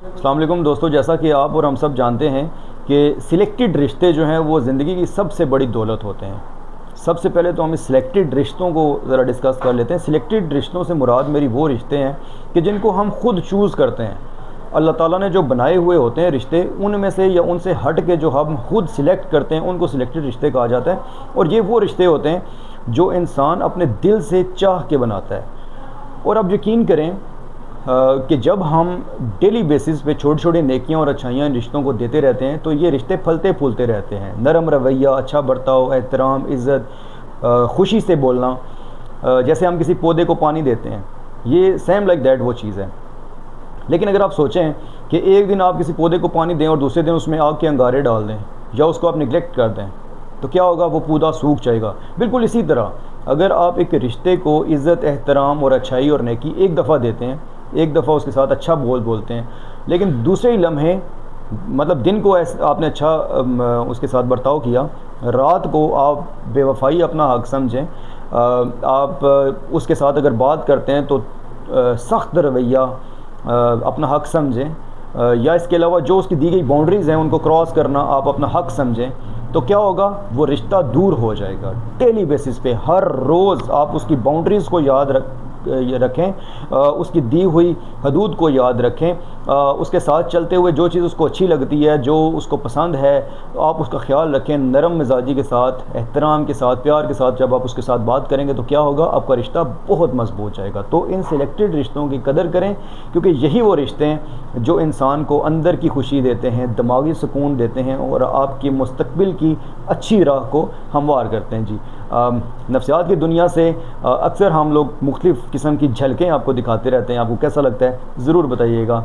السلام علیکم دوستو، جیسا کہ آپ اور ہم سب جانتے ہیں کہ سلیکٹڈ رشتے جو ہیں وہ زندگی کی سب سے بڑی دولت ہوتے ہیں۔ سب سے پہلے تو ہم اس سلیکٹڈ رشتوں کو ذرا ڈسکس کر لیتے ہیں۔ سلیکٹڈ رشتوں سے مراد میری وہ رشتے ہیں کہ جن کو ہم خود چوز کرتے ہیں۔ اللہ تعالیٰ نے جو بنائے ہوئے ہوتے ہیں رشتے، ان میں سے یا ان سے ہٹ کے جو ہم خود سلیکٹ کرتے ہیں ان کو سلیکٹڈ رشتے کہا جاتا ہے۔ اور یہ وہ رشتے ہوتے ہیں جو انسان اپنے دل سے چاہ کے بناتا ہے۔ اور اب یقین کریں کہ جب ہم ڈیلی بیسس پہ چھوٹی چھوٹی نیکیاں اور اچھائیاں ان رشتوں کو دیتے رہتے ہیں تو یہ رشتے پھلتے پھولتے رہتے ہیں۔ نرم رویہ، اچھا برتاؤ، احترام، عزت، خوشی سے بولنا، جیسے ہم کسی پودے کو پانی دیتے ہیں، یہ سیم لائک دیٹ وہ چیز ہے۔ لیکن اگر آپ سوچیں کہ ایک دن آپ کسی پودے کو پانی دیں اور دوسرے دن اس میں آگ کے انگارے ڈال دیں یا اس کو آپ نگلیکٹ کر دیں تو کیا ہوگا؟ وہ پودا سوکھ جائے گا۔ بالکل اسی طرح اگر آپ ایک رشتے کو عزت، احترام اور اچھائی اور نیکی ایک دفعہ دیتے ہیں، ایک دفعہ اس کے ساتھ اچھا بولتے ہیں، لیکن دوسرے ہی لمحے مطلب دن کو آپ نے اچھا اس کے ساتھ برتاؤ کیا، رات کو آپ بے وفائی اپنا حق سمجھیں، آپ اس کے ساتھ اگر بات کرتے ہیں تو سخت رویہ اپنا حق سمجھیں، یا اس کے علاوہ جو اس کی دی گئی باؤنڈریز ہیں ان کو کراس کرنا آپ اپنا حق سمجھیں، تو کیا ہوگا؟ وہ رشتہ دور ہو جائے گا۔ ڈیلی بیسس پہ ہر روز آپ اس کی باؤنڈریز کو یاد رکھیں، اس کی دی ہوئی حدود کو یاد رکھیں، اس کے ساتھ چلتے ہوئے جو چیز اس کو اچھی لگتی ہے، جو اس کو پسند ہے، آپ اس کا خیال رکھیں۔ نرم مزاجی کے ساتھ، احترام کے ساتھ، پیار کے ساتھ جب آپ اس کے ساتھ بات کریں گے تو کیا ہوگا؟ آپ کا رشتہ بہت مضبوط جائے گا۔ تو ان سلیکٹڈ رشتوں کی قدر کریں، کیونکہ یہی وہ رشتے ہیں جو انسان کو اندر کی خوشی دیتے ہیں، دماغی سکون دیتے ہیں اور آپ کی مستقبل کی اچھی راہ کو ہموار کرتے ہیں۔ جی، نفسیات کی دنیا سے اکثر ہم لوگ مختلف قسم کی جھلکیں آپ کو دکھاتے رہتے ہیں۔ آپ کو کیسا لگتا ہے ضرور بتائیے گا۔